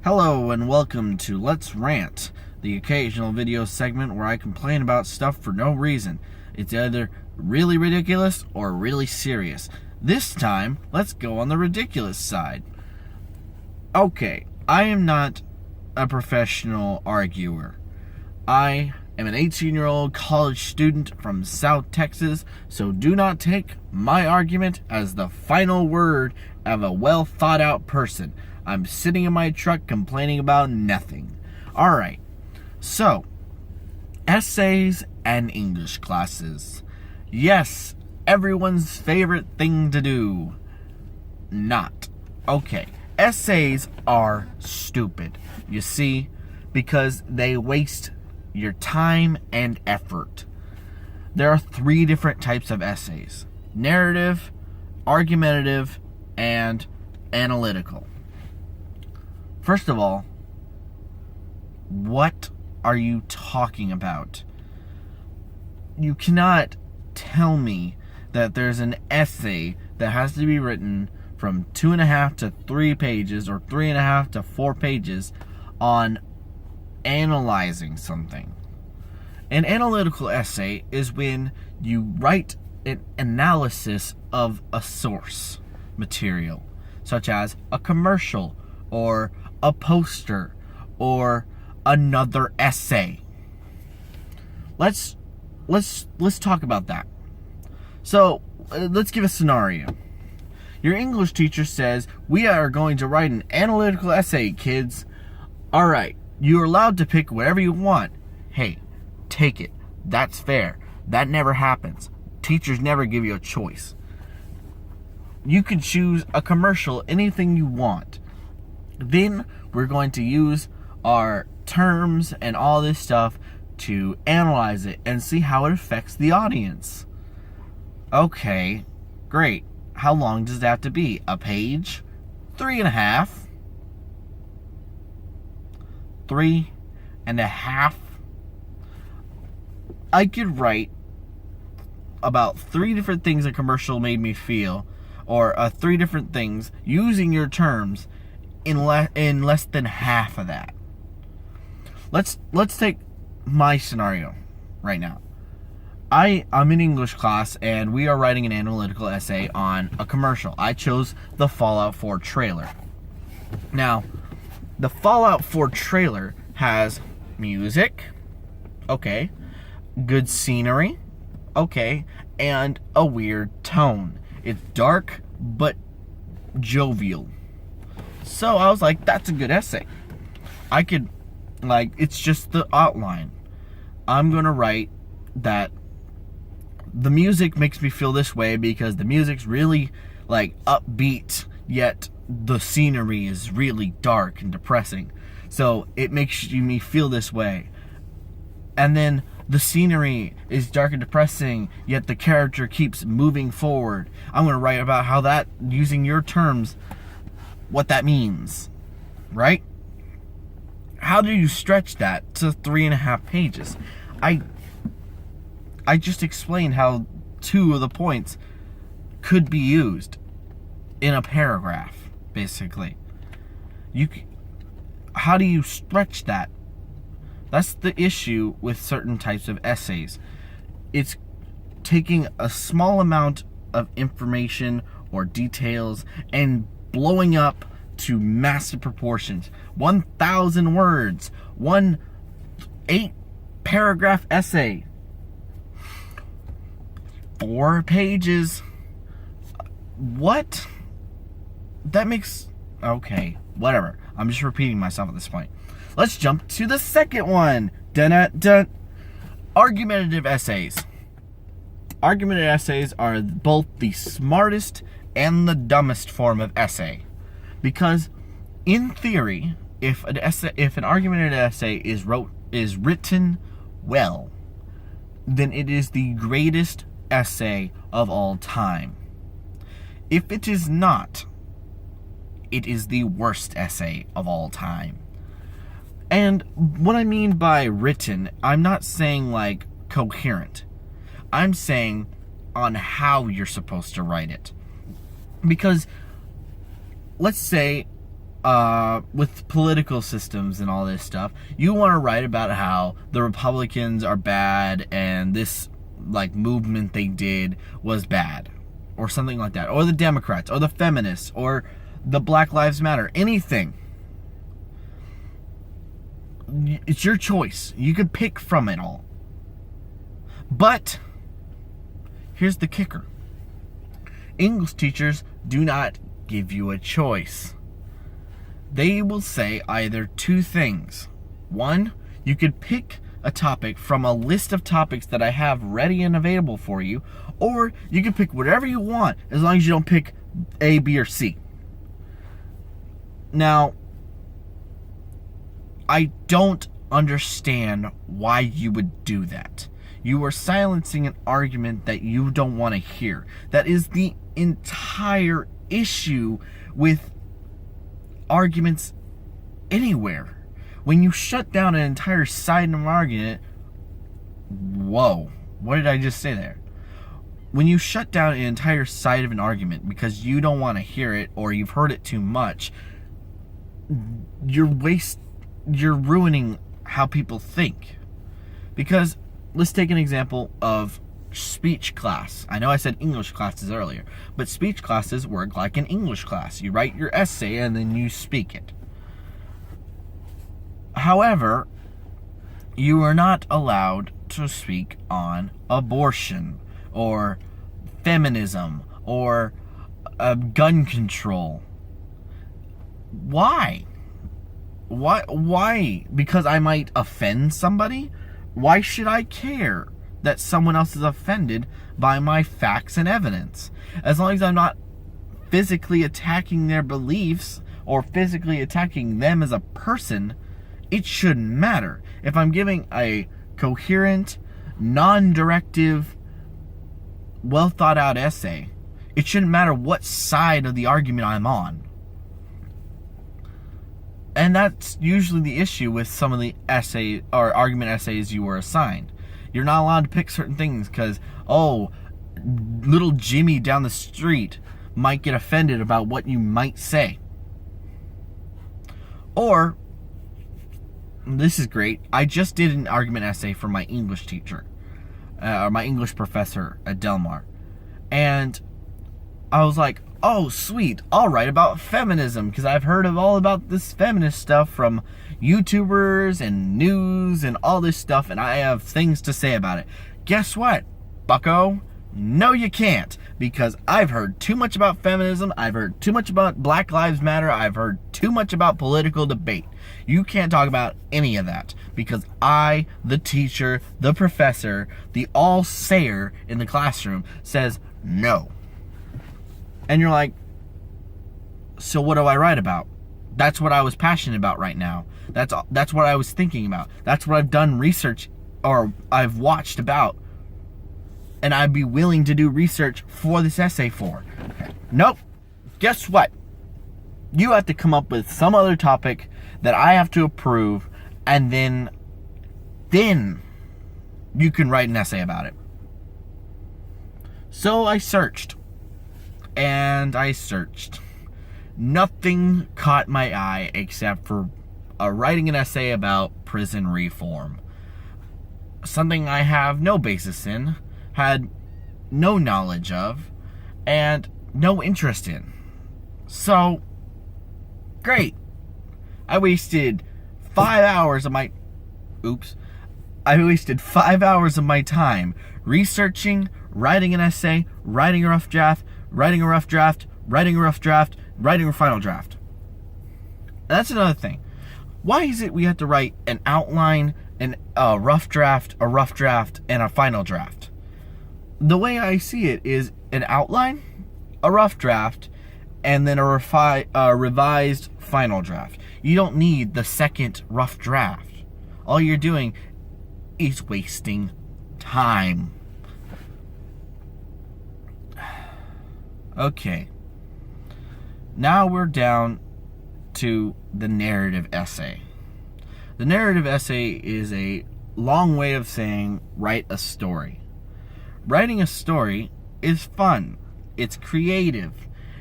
Hello and welcome to Let's Rant, the occasional video segment where I complain about stuff for no reason. It's either really ridiculous or really serious. This time, let's go on the ridiculous side. Okay, I am not a professional arguer. I am an 18-year-old college student from South Texas, so do not take my argument as the final word of a well-thought-out person. I'm sitting in my truck complaining about nothing. Alright, so, essays and English classes. Yes, everyone's favorite thing to do. Not. Okay, essays are stupid. You see, because they waste your time and effort. There are 3 different types of essays: narrative, argumentative, and analytical. First of all, what are you talking about? You cannot tell me that there's an essay that has to be written from 2.5 to 3 pages or 3.5 to 4 pages on analyzing something. An analytical essay is when you write an analysis of a source material, such as a commercial or a poster or another essay. Let's talk about that. So, let's give a scenario. Your English teacher says, "We are going to write an analytical essay, kids." All right, you're allowed to pick whatever you want. Hey, take it. That's fair. That never happens. Teachers never give you a choice. You can choose a commercial, anything you want. Then we're going to use our terms and all this stuff to analyze it and see how it affects the audience. Okay, great. How long does it have to be? A page? 3.5? 3.5? I could write about 3 different things a commercial made me feel, or 3 different things using your terms in less than half of that. Let's take my scenario right now. I'm in English class and we are writing an analytical essay on a commercial. I chose the Fallout 4 trailer. Now, the Fallout 4 trailer has music, okay, good scenery, okay, and a weird tone. It's dark but jovial. So I was like, that's a good essay. I could, it's just the outline. I'm gonna write that the music makes me feel this way because the music's really upbeat, yet the scenery is really dark and depressing. So it makes me feel this way. And then the scenery is dark and depressing, yet the character keeps moving forward. I'm gonna write about how that, using your terms, what that means, right? How do you stretch that to 3.5 pages? I just explained how 2 of the points could be used in a paragraph, basically. How do you stretch that? That's the issue with certain types of essays. It's taking a small amount of information or details and blowing up to massive proportions. 1,000 words, 8-paragraph essay, 4 pages. What? That makes... Okay, whatever. I'm just repeating myself at this point. Let's jump to the second one. Dun-dun-dun. Argumentative essays. Argumentative essays are both the smartest and the dumbest form of essay. Because, in theory, if an argumentative essay is written well, then it is the greatest essay of all time. If it is not, it is the worst essay of all time. And what I mean by written, I'm not saying coherent. I'm saying on how you're supposed to write it. Because let's say with political systems and all this stuff, you want to write about how the Republicans are bad and this like movement they did was bad, or something like that, or the Democrats, or the feminists, or the Black Lives Matter, anything. It's your choice. You could pick from it all. But here's the kicker. English teachers do not give you a choice. They will say either two things. One, you could pick a topic from a list of topics that I have ready and available for you, or you can pick whatever you want as long as you don't pick A, B, or C. Now, I don't understand why you would do that. You are silencing an argument that you don't want to hear. That is the entire issue with arguments anywhere. When you shut down an entire side of an argument, whoa, what did I just say there? When you shut down an entire side of an argument because you don't want to hear it or you've heard it too much, you're ruining how people think. Because let's take an example of speech class. I know I said English classes earlier, but speech classes work like an English class. You write your essay and then you speak it. However, you are not allowed to speak on abortion or feminism or gun control. Why? Why? Because I might offend somebody? Why should I care that someone else is offended by my facts and evidence? As long as I'm not physically attacking their beliefs or physically attacking them as a person, it shouldn't matter. If I'm giving a coherent, non-directive, well thought out essay, it shouldn't matter what side of the argument I'm on. And that's usually the issue with some of the essay or argument essays you were assigned. You're not allowed to pick certain things because, little Jimmy down the street might get offended about what you might say. Or, this is great, I just did an argument essay for my English teacher, or my English professor at Del Mar. And I was like, oh, sweet, I'll write about feminism, because I've heard of all about this feminist stuff from YouTubers and news and all this stuff, and I have things to say about it. Guess what, bucko? No, you can't, because I've heard too much about feminism, I've heard too much about Black Lives Matter, I've heard too much about political debate. You can't talk about any of that, because I, the teacher, the professor, the all-sayer in the classroom, says no. And you're like, so what do I write about? That's what I was passionate about right now. That's what I was thinking about. That's what I've done research, or I've watched about. And I'd be willing to do research for this essay for. Nope. Guess what? You have to come up with some other topic that I have to approve, and then you can write an essay about it. So I searched. And I searched. Nothing caught my eye except for writing an essay about prison reform. Something I have no basis in, had no knowledge of, and no interest in. So, great. I wasted 5 hours of my... I wasted 5 hours of my time researching, writing an essay, writing a rough draft, writing a rough draft, writing a rough draft, writing a final draft. That's another thing. Why is it we have to write an outline, a rough draft, and a final draft? The way I see it is an outline, a rough draft, and then a revised final draft. You don't need the second rough draft. All you're doing is wasting time. Okay. Now we're down to the narrative essay. The narrative essay is a long way of saying write a story. Writing a story is fun. It's creative.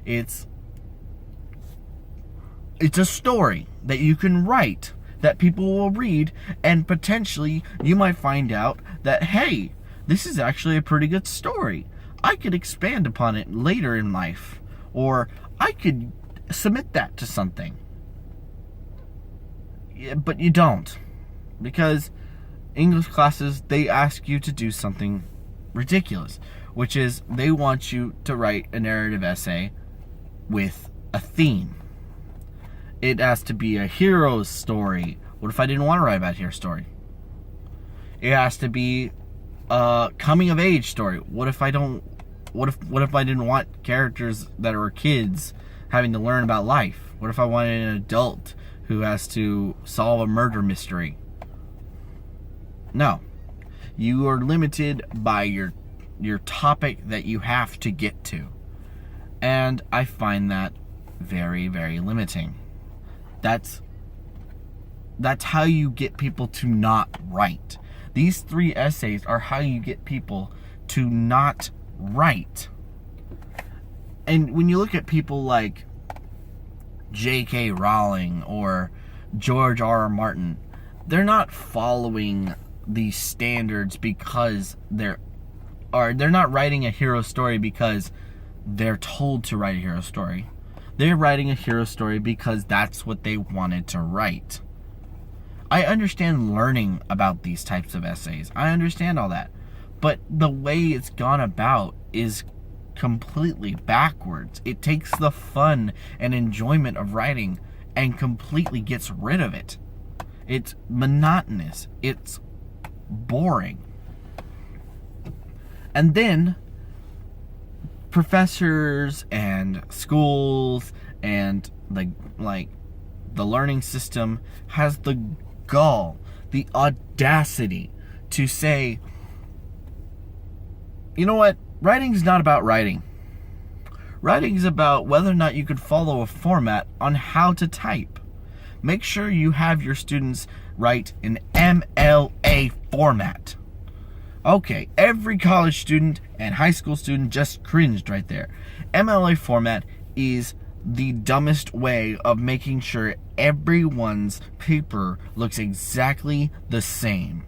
It's It's a story that you can write that people will read, and potentially you might find out that, hey, this is actually a pretty good story. I could expand upon it later in life, or I could submit that to something. Yeah, but you don't, because English classes, they ask you to do something ridiculous, which is they want you to write a narrative essay with a theme. It has to be a hero's story. What if I didn't want to write about a hero story? It has to be a coming of age story. What if I didn't want characters that are kids having to learn about life? What if I wanted an adult who has to solve a murder mystery? No. You are limited by your topic that you have to get to. And I find that very, very limiting. That's how you get people to not write. These 3 essays are how you get people to not write. And when you look at people like J.K. Rowling or George R.R. Martin, they're not following these standards because they're not writing a hero story because they're told to write a hero story. They're writing a hero story because that's what they wanted to write. I understand learning about these types of essays. I understand all that. But the way it's gone about is completely backwards. It takes the fun and enjoyment of writing and completely gets rid of it. It's monotonous. It's boring. And then professors and schools and the learning system has the gall, the audacity to say, you know what? Writing's not about writing. Writing's about whether or not you could follow a format on how to type. Make sure you have your students write in MLA format. Okay, every college student and high school student just cringed right there. MLA format is the dumbest way of making sure everyone's paper looks exactly the same.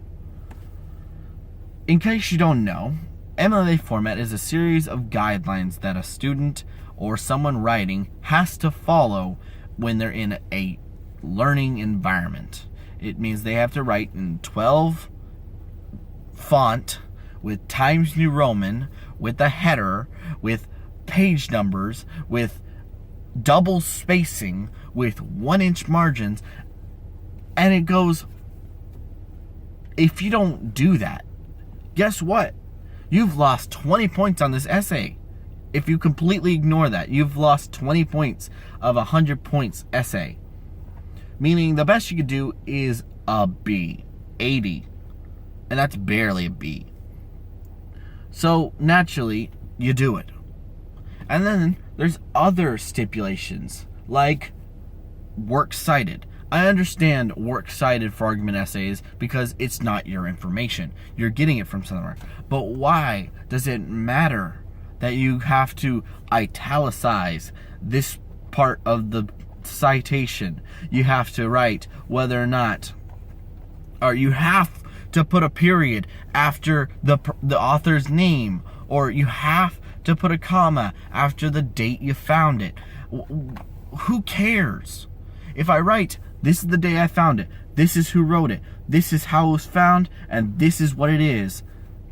In case you don't know, MLA format is a series of guidelines that a student or someone writing has to follow when they're in a learning environment. It means they have to write in 12 font with Times New Roman, with a header, with page numbers, with double spacing, with 1-inch margins, and it goes, if you don't do that, guess what? You've lost 20 points on this essay. If you completely ignore that, you've lost 20 points of a 100 points essay. Meaning the best you could do is a B, 80. And that's barely a B. So naturally, you do it. And then there's other stipulations, like works cited. I understand works cited for argument essays because it's not your information. You're getting it from somewhere. But why does it matter that you have to italicize this part of the citation? You have to write whether or not, or you have to put a period after the author's name, or you have to put a comma after the date you found it. Who cares? If I write, this is the day I found it, this is who wrote it, this is how it was found, and this is what it is,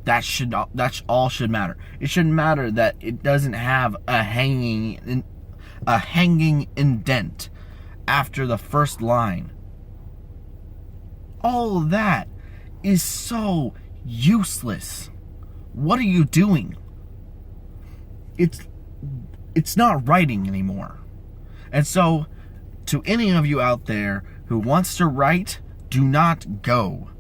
that all should matter. It shouldn't matter that it doesn't have a hanging indent after the first line. All of that is so useless. What are you doing? It's not writing anymore. And so, to any of you out there who wants to write, do not go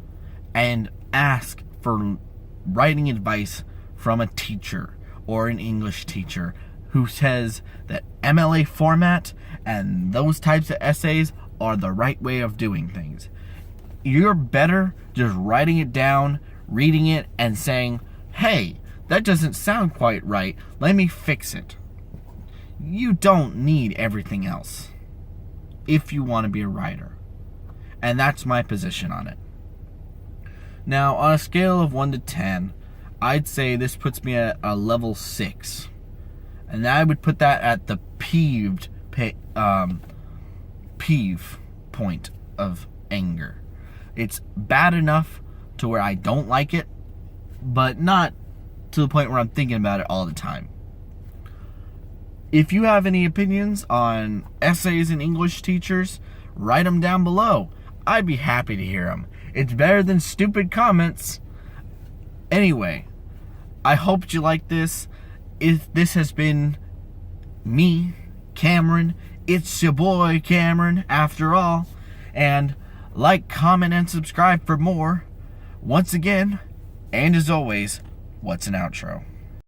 and ask for writing advice from a teacher or an English teacher who says that MLA format and those types of essays are the right way of doing things. You're better just writing it down, reading it, and saying, hey, that doesn't sound quite right, let me fix it. You don't need everything else. if you want to be a writer. And that's my position on it. Now, on a scale of 1 to 10, I'd say this puts me at a level 6. And I would put that at the peeve point of anger. It's bad enough to where I don't like it, but not to the point where I'm thinking about it all the time. If you have any opinions on essays and English teachers, write them down below. I'd be happy to hear them. It's better than stupid comments. Anyway, I hope you like this. If this has been me, Cameron, it's your boy Cameron, after all. And like, comment, and subscribe for more. Once again, and as always, what's an outro?